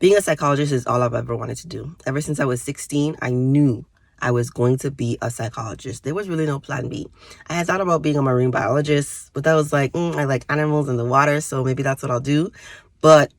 Being a psychologist is all I've ever wanted to do. Ever since I was 16, I knew I was going to be a psychologist. There was really no plan B. I had thought about being a marine biologist, but that was like, I like animals in the water, so maybe that's what I'll do. But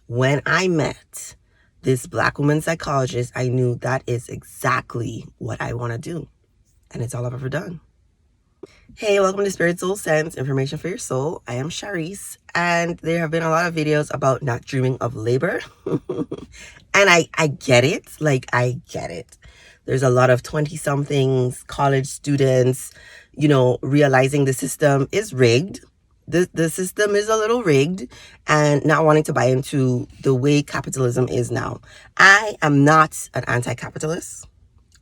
when I met this Black woman psychologist, I knew that is exactly what I want to do. And it's all I've ever done. Hey, welcome to Spirit Soul Sense, information for your soul. I am Shareece, and there have been a lot of videos about not dreaming of labor. And I get it. Like, I get it. There's a lot of 20-somethings, college students, realizing the system is rigged. The system is a little rigged and not wanting to buy into the way capitalism is now. I am not an anti-capitalist.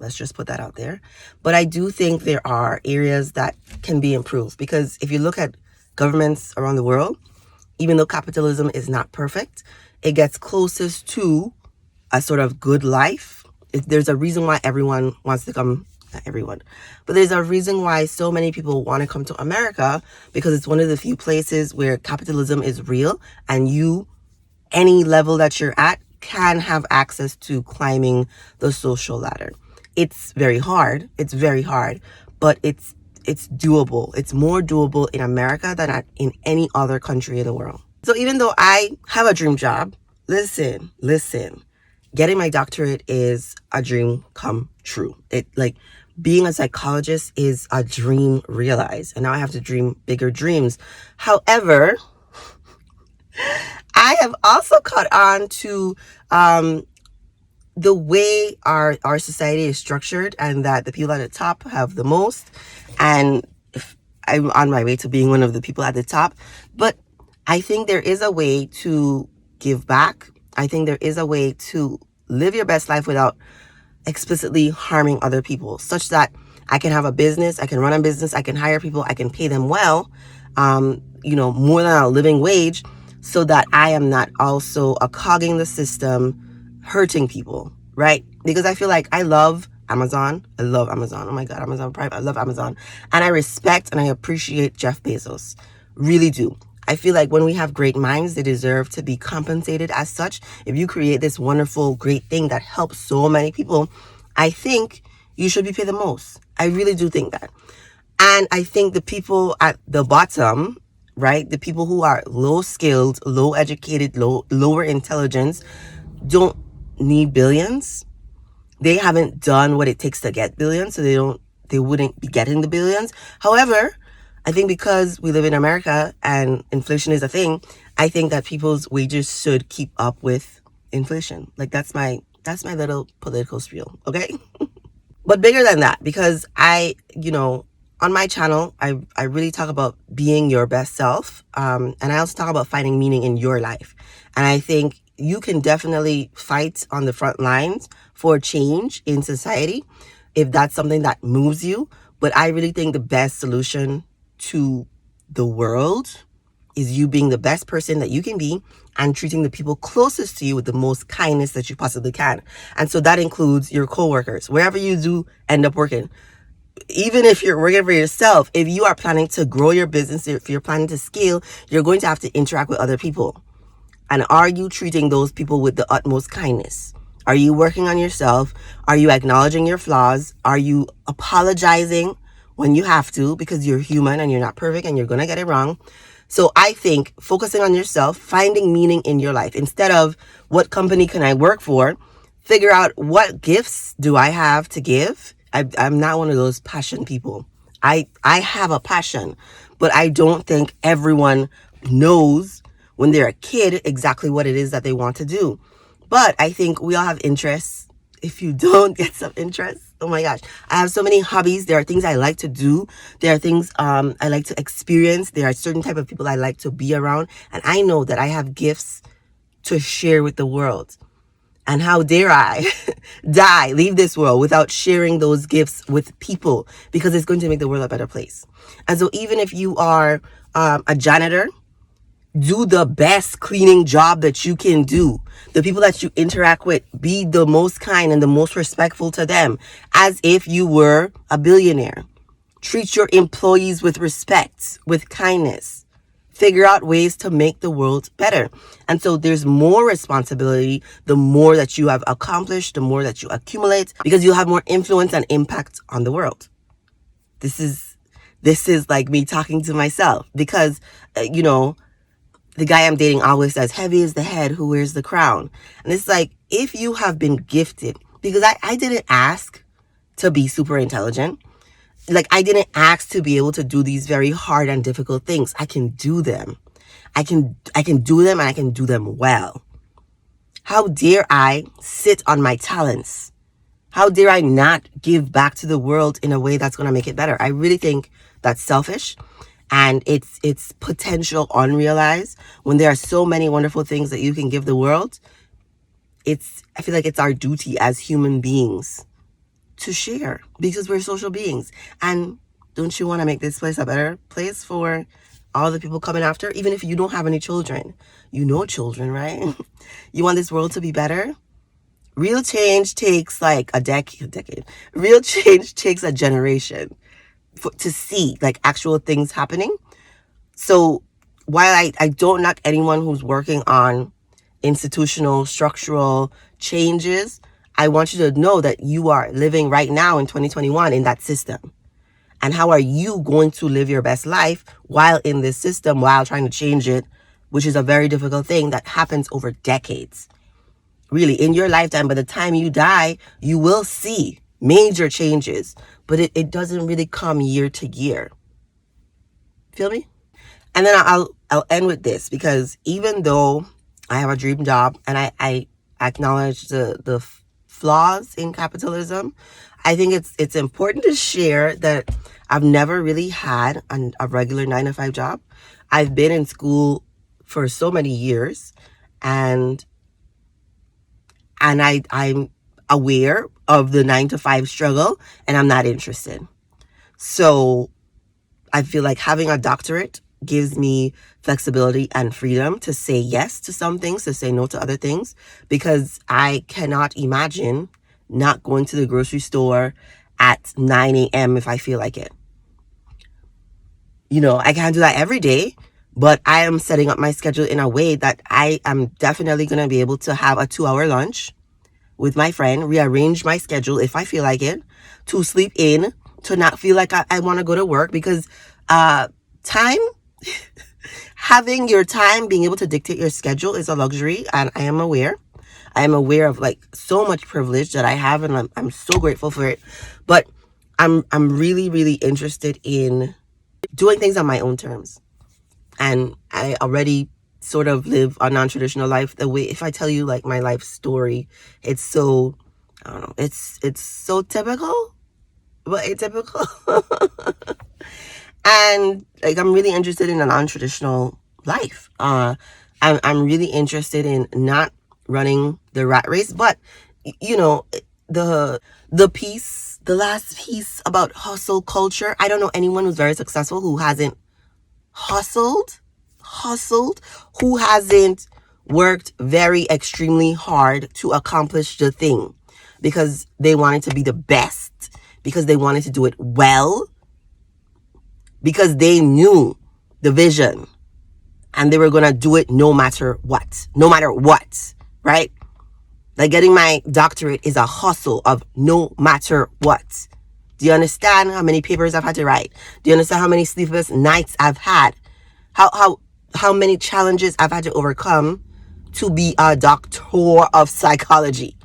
Let's just put that out there. But I do think there are areas that can be improved, because if you look at governments around the world, even though capitalism is not perfect, it gets closest to a sort of good life. There's a reason why everyone wants to come, not everyone, but there's a reason why so many people want to come to America, because it's one of the few places where capitalism is real, and any level that you're at, can have access to climbing the social ladder. It's very hard. It's very hard, but it's doable. It's more doable in America than in any other country in the world. So even though I have a dream job, listen, getting my doctorate is a dream come true. Being a psychologist is a dream realized, and now I have to dream bigger dreams. However, I have also caught on to the way our society is structured, and that the people at the top have the most, and I'm on my way to being one of the people at the top. But I think there is a way to give back. I think there is a way to live your best life without explicitly harming other people, such that I can have a business, I can run a business, I can hire people, I can pay them well, more than a living wage, so that I am not also a cog in the system, hurting people, right? Because I feel like I love Amazon. I love Amazon. Oh my God, Amazon Prime. I love Amazon. And I respect and I appreciate Jeff Bezos. Really do. I feel like when we have great minds, they deserve to be compensated as such. If you create this wonderful, great thing that helps so many people, I think you should be paid the most. I really do think that. And I think the people at the bottom, right, the people who are low skilled, low educated, lower intelligence, don't need billions. They haven't done what it takes to get billions, so they wouldn't be getting the billions. However, I think because we live in America and inflation is a thing, I think that people's wages should keep up with inflation. Like, that's my little political spiel, okay? But bigger than that, because on my channel, I really talk about being your best self. And I also talk about finding meaning in your life. And I think you can definitely fight on the front lines for change in society if that's something that moves you. But I really think the best solution to the world is you being the best person that you can be and treating the people closest to you with the most kindness that you possibly can. And so that includes your coworkers, wherever you do end up working. Even if you're working for yourself, if you are planning to grow your business, if you're planning to scale, you're going to have to interact with other people. And are you treating those people with the utmost kindness? Are you working on yourself? Are you acknowledging your flaws? Are you apologizing when you have to, because you're human and you're not perfect and you're going to get it wrong? So I think focusing on yourself, finding meaning in your life, instead of what company can I work for, figure out what gifts do I have to give. I'm not one of those passion people. I have a passion, but I don't think everyone knows when they're a kid exactly what it is that they want to do. But I think we all have interests. If you don't get some interests, oh my gosh, I have so many hobbies. There are things I like to do. There are things I like to experience. There are certain type of people I like to be around. And I know that I have gifts to share with the world. And how dare I leave this world without sharing those gifts with people, because it's going to make the world a better place. And so even if you are a janitor, do the best cleaning job that you can do. The people that you interact with, be the most kind and the most respectful to them, as if you were a billionaire. Treat your employees with respect, with kindness. figure out ways to make the world better. And so there's more responsibility the more that you have accomplished, the more that you accumulate, because you'll have more influence and impact on the world. This is like me talking to myself, because the guy I'm dating always says, heavy is the head who wears the crown. And it's like, if you have been gifted, because I didn't ask to be super intelligent. Like, I didn't ask to be able to do these very hard and difficult things. I can do them. I can do them, and I can do them well. How dare I sit on my talents? How dare I not give back to the world in a way that's going to make it better? I really think that's selfish, and it's potential unrealized. When there are so many wonderful things that you can give the world, I feel like it's our duty as human beings to share, because we're social beings. And don't you want to make this place a better place for all the people coming after? Even if you don't have any children, children, right? You want this world to be better? Real change takes like a decade. Real change takes a generation to see like actual things happening. So while I don't knock anyone who's working on institutional, structural changes, I want you to know that you are living right now in 2021 in that system. And how are you going to live your best life while in this system, while trying to change it, which is a very difficult thing that happens over decades. Really, in your lifetime, by the time you die, you will see major changes, but it doesn't really come year to year. Feel me? And then I'll end with this, because even though I have a dream job and I acknowledge the flaws in capitalism, I think it's important to share that I've never really had a regular 9-to-5 job. I've been in school for so many years, and I'm aware of the 9-to-5 struggle, and I'm not interested. So I feel like having a doctorate gives me flexibility and freedom to say yes to some things, to say no to other things, because I cannot imagine not going to the grocery store at 9 a.m. if I feel like it. I can't do that every day, but I am setting up my schedule in a way that I am definitely going to be able to have a 2-hour lunch with my friend, rearrange my schedule if I feel like it, to sleep in, to not feel like I want to go to work, because time, having your time, being able to dictate your schedule is a luxury, and I am aware. I am aware of like so much privilege that I have, and I'm so grateful for it. But I'm really, really interested in doing things on my own terms. And I already sort of live a non-traditional life. The way, if I tell you like my life story, it's so, I don't know, it's so typical, but atypical. And like, I'm really interested in a non-traditional life. I'm really interested in not running the rat race, but the last piece about hustle culture. I don't know anyone who's very successful who hasn't hustled, who hasn't worked very extremely hard to accomplish the thing, because they wanted to be the best, because they wanted to do it well, because they knew the vision and they were going to do it no matter what, right? Like, getting my doctorate is a hustle of no matter what. Do you understand how many papers I've had to write? Do you understand how many sleepless nights I've had? How many challenges I've had to overcome to be a doctor of psychology?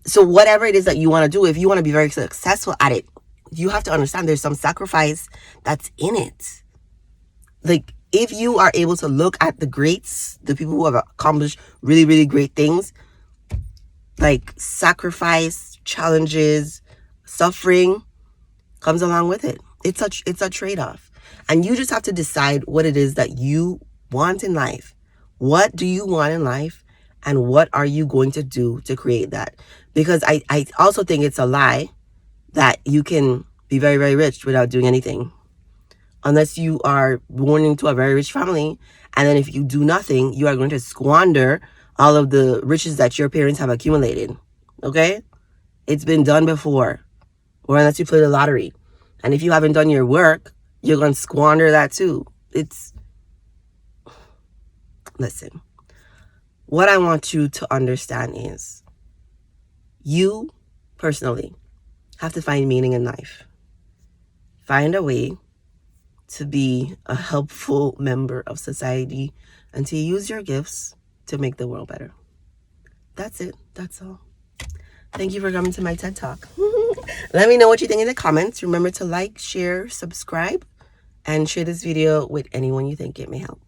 So whatever it is that you want to do, if you want to be very successful at it, you have to understand there's some sacrifice that's in it. Like, if you are able to look at the greats, the people who have accomplished really, really great things, like, sacrifice, challenges, suffering comes along with it. It's a trade-off. And you just have to decide what it is that you want in life. What do you want in life? And what are you going to do to create that? Because I also think it's a lie that you can be very, very rich without doing anything. Unless you are born into a very rich family. And then if you do nothing, you are going to squander all of the riches that your parents have accumulated. Okay? It's been done before. Or unless you play the lottery. And if you haven't done your work, you're going to squander that too. It's Listen, what I want you to understand is you personally have to find meaning in life. Find a way to be a helpful member of society and to use your gifts to make the world better. That's it. That's all. Thank you for coming to my TED Talk. Let me know what you think in the comments. Remember to like, share, subscribe, and share this video with anyone you think it may help.